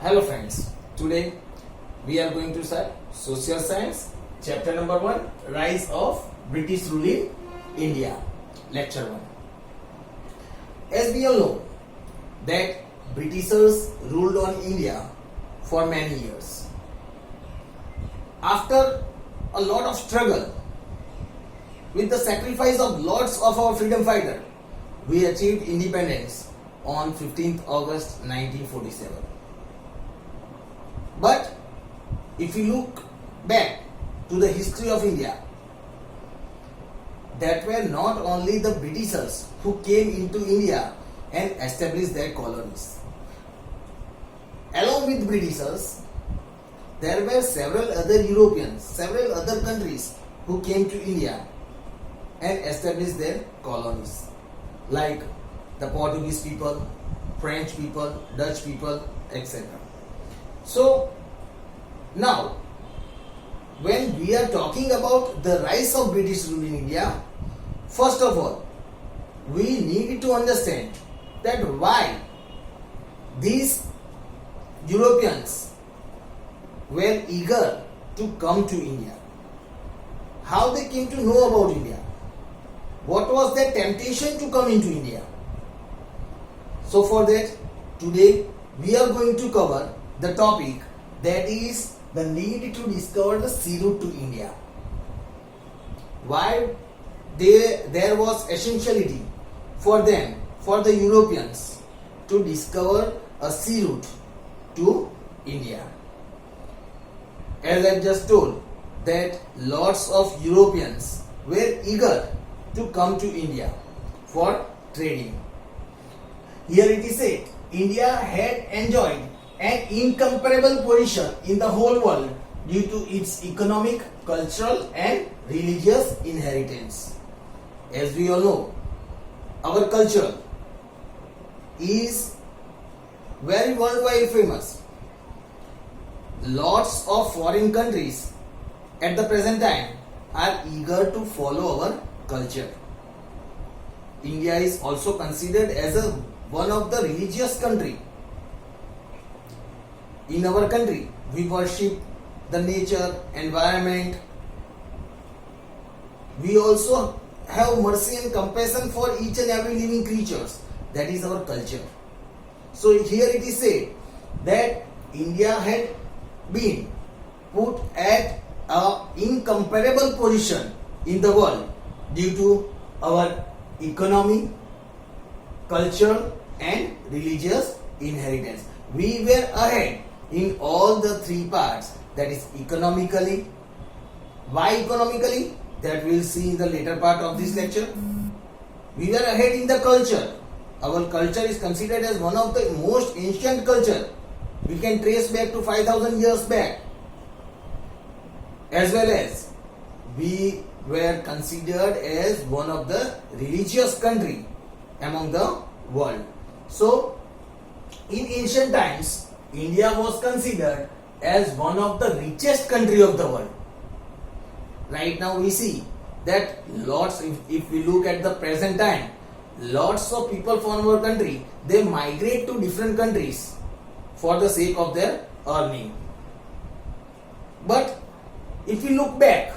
Hello friends, today we are going to start Social Science, chapter number 1, Rise of British Rule in India, lecture 1. As we all know that Britishers ruled on India for many years. After a lot of struggle, with the sacrifice of lots of our freedom fighters, we achieved independence on 15th August 1947. But if you look back to the history of India, that were not only the Britishers who came into India and established their colonies. Along with Britishers, there were several other Europeans, several other countries who came to India and established their colonies, like the Portuguese people, French people, Dutch people, etc. So now, when we are talking about the rise of British rule in India, first of all, we need to understand that why these Europeans were eager to come to India. How they came to know about India. What was their temptation to come into India? So for that, today we are going to cover the topic that is the need to discover the sea route to India. Why there was essentiality for them, for the Europeans, to discover a sea route to India. As I just told, that lots of Europeans were eager to come to India for trading. Here it is said, India had enjoyed an incomparable position in the whole world due to its economic, cultural and religious inheritance. As we all know, our culture is very worldwide famous. Lots of foreign countries at the present time are eager to follow our culture. India is also considered as one of the religious country. In our country, we worship the nature, environment. We also have mercy and compassion for each and every living creatures. That is our culture. So here it is said that India had been put at an incomparable position in the world due to our economy, culture and religious inheritance. We were ahead in all the three parts, that is economically. Why economically? That we'll see in the later part of this lecture. We were ahead in the culture. Our culture is considered as one of the most ancient culture. We can trace back to 5,000 years back. As well as we were considered as one of the religious country among the world. So in ancient times, India was considered as one of the richest country of the world. Right now we see that lots, if we look at the present time, lots of people from our country, they migrate to different countries for the sake of their earning. But if we look back,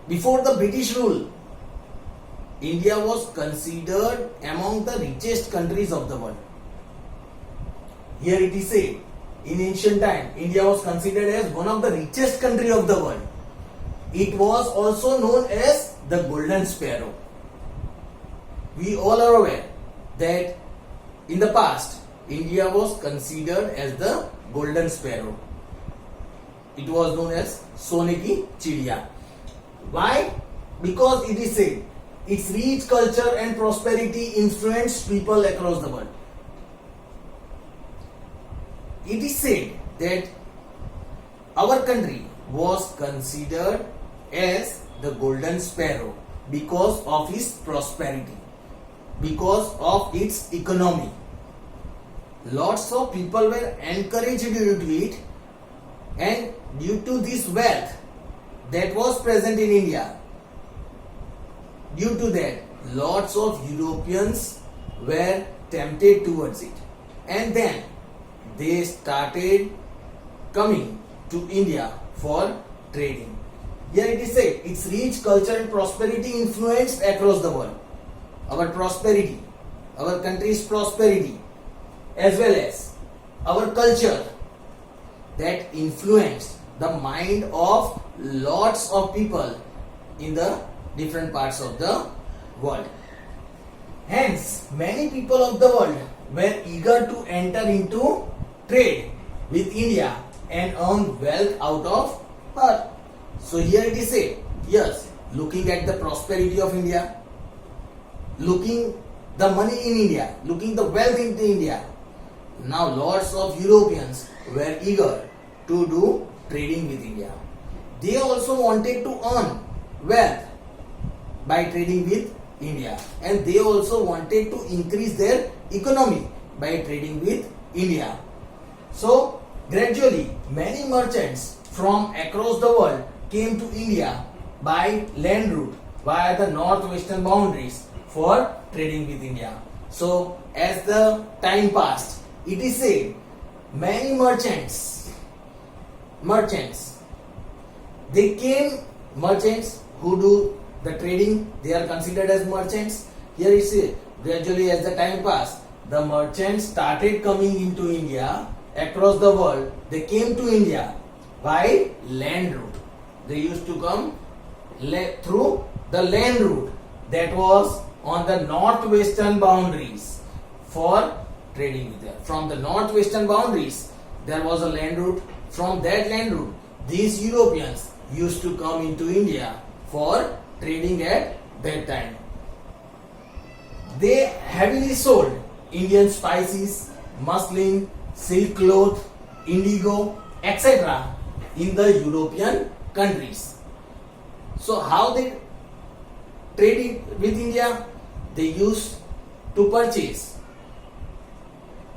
before the British rule, India was considered among the richest countries of the world. Here it is said, in ancient time, India was considered as one of the richest country of the world. It was also known as the Golden Sparrow. We all are aware that in the past, India was considered as the Golden Sparrow. It was known as Sone ki Chidiya. Why? Because it is said, its rich culture and prosperity influenced people across the world. It is said that our country was considered as the Golden Sparrow because of its prosperity, because of its economy. Lots of people were encouraged due to it, and due to this wealth that was present in India, due to that, lots of Europeans were tempted towards it. And then they started coming to India for trading. Here it is said, its rich culture and prosperity influenced across the world. Our prosperity, our country's prosperity, as well as our culture, that influenced the mind of lots of people in the different parts of the world. Hence, many people of the world were eager to enter into trade with India and earn wealth out of her. So here it is said, yes, looking at the prosperity of India, looking the money in India, looking the wealth in India, now lots of Europeans were eager to do trading with India. They also wanted to earn wealth by trading with India, and they also wanted to increase their economy by trading with India. So gradually many merchants from across the world came to India by land route via the northwestern boundaries for trading with India. So as the time passed, it is said many merchants who do the trading, they are considered as merchants. Here it is gradually as the time passed, the merchants started coming into India across the world. They came to India by land route. They used to come through the land route that was on the northwestern boundaries for trading with them. From the northwestern boundaries, there was a land route. From that land route, these Europeans used to come into India for trading at that time. They heavily sold Indian spices, muslin, silk cloth, indigo, etc. in the European countries. So how they traded with India? They used to purchase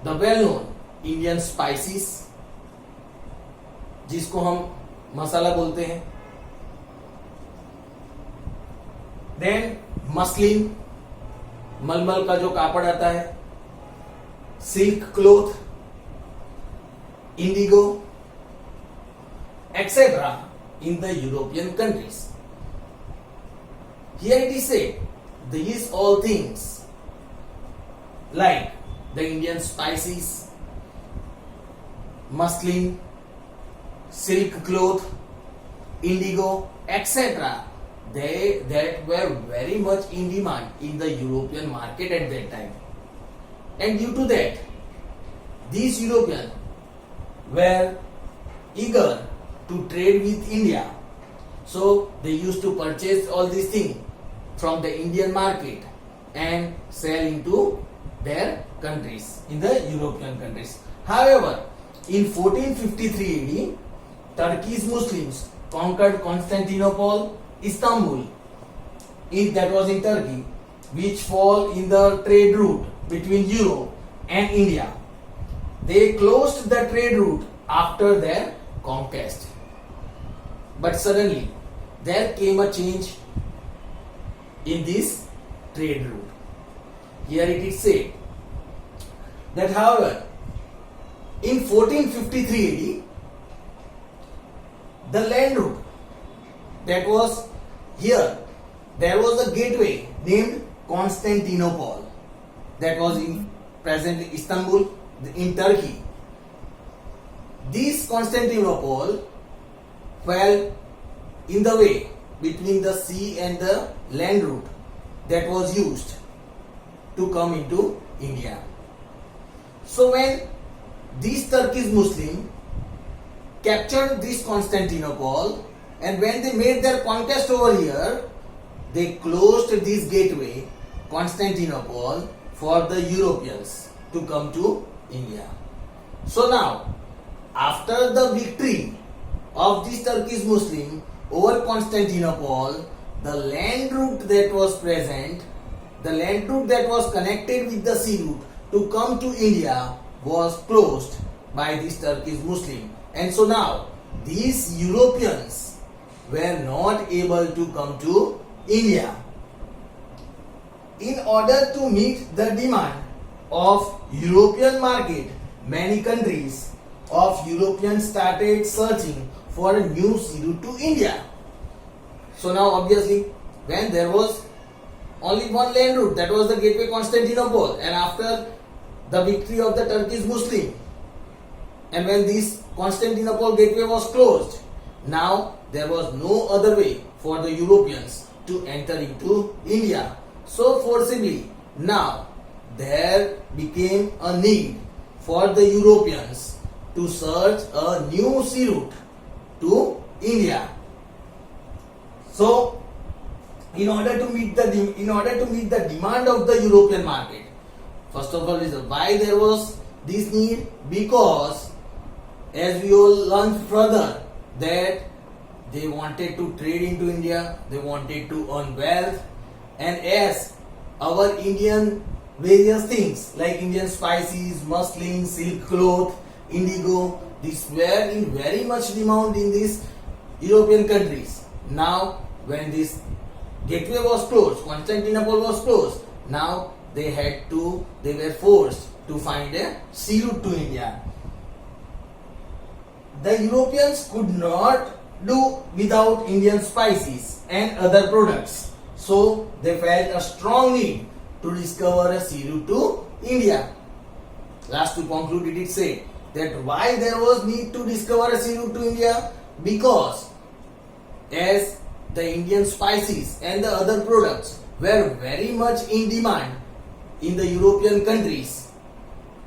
the well-known Indian spices, जिसको हम मसाला बोलते हैं, then muslin, मलमल का जो कापड़ आता है, silk cloth, Indigo, etc. in the European countries. Here it is said, these all things like the Indian spices, muslin, silk cloth, indigo, etc. that were very much in demand in the European market at that time. And due to that, these Europeans were eager to trade with India. So they used to purchase all these things from the Indian market and sell into their countries, in the European countries. However, in 1453 AD, Turkish Muslims conquered Constantinople, Istanbul, that was in Turkey, which fall in the trade route between Europe and India. They closed the trade route after their conquest. But suddenly, there came a change in this trade route. Here it is said that, however, in 1453 AD, the land route that was here, there was a gateway named Constantinople that was in present Istanbul in Turkey. This Constantinople fell in the way between the sea and the land route that was used to come into India. So when these Turkish Muslims captured this Constantinople, and when they made their conquest over here, they closed this gateway, Constantinople, for the Europeans to come to India. So now, after the victory of this Turkish Muslim over Constantinople, the land route that was present, the land route that was connected with the sea route to come to India was closed by this Turkish Muslim. And so now, these Europeans were not able to come to India. In order to meet the demand of European market, many countries of Europeans started searching for a new sea route to India. So now obviously when there was only one land route, that was the gateway Constantinople, and after the victory of the Turkish Muslim, and when this Constantinople gateway was closed, now there was no other way for the Europeans to enter into India. So forcibly now there became a need for the Europeans to search a new sea route to India. So in order to meet the demand of the European market, first of all, is why there was this need? Because as we all learned further that they wanted to trade into India, they wanted to earn wealth, and as our Indian various things like Indian spices, muslin, silk cloth, indigo, these were in very much demand in these European countries. Now when this gateway was closed, Constantinople was closed, now they were forced to find a sea route to India. The Europeans could not do without Indian spices and other products, so they felt a strong need to discover a sea route to India. Last to conclude, it said that why there was need to discover a sea route to India? Because as the Indian spices and the other products were very much in demand in the European countries,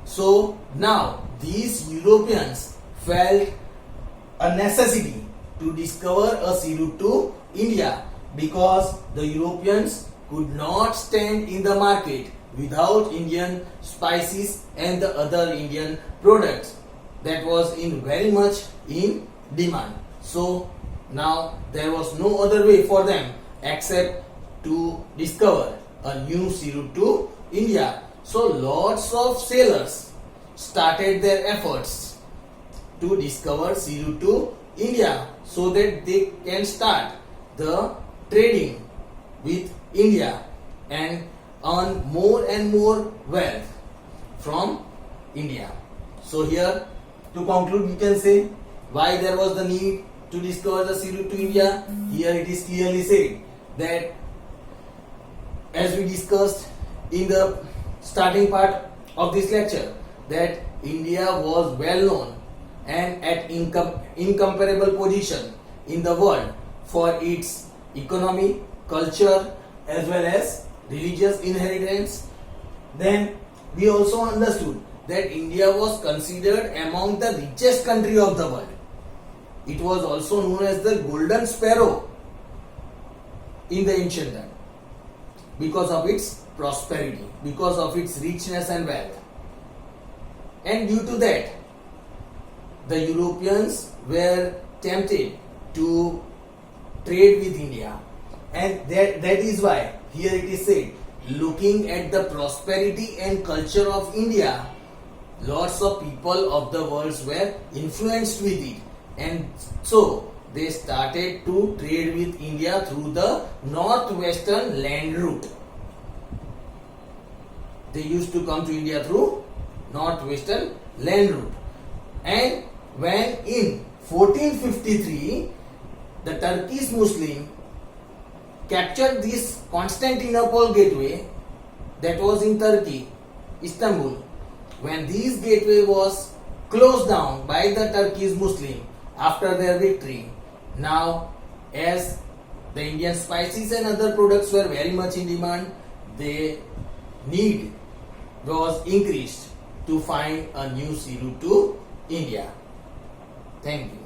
so now these Europeans felt a necessity to discover a sea route to India, because the Europeans could not stand in the market without Indian spices and the other Indian products that was in very much in demand. So now there was no other way for them except to discover a new sea route to India. So lots of sailors started their efforts to discover sea route to India so that they can start the trading with India and earn more and more wealth from India. So here to conclude, we can say why there was the need to discover the sea route to India. Here it is clearly said that, as we discussed in the starting part of this lecture, that India was well known and at incomparable position in the world for its economy, culture, as well as religious inheritance. Then we also understood that India was considered among the richest country of the world. It was also known as the Golden Sparrow in the ancient time because of its prosperity, because of its richness and wealth. And due to that, the Europeans were tempted to trade with India, and that is why here it is said, looking at the prosperity and culture of India, lots of people of the world were influenced with it, and so they started to trade with India through the northwestern land route. They used to come to India through northwestern land route. And when in 1453 the Turkish Muslim captured this Constantinople gateway that was in Turkey, Istanbul, when this gateway was closed down by the Turkish Muslim after their victory, now as the Indian spices and other products were very much in demand, the need was increased to find a new sea route to India. Thank you.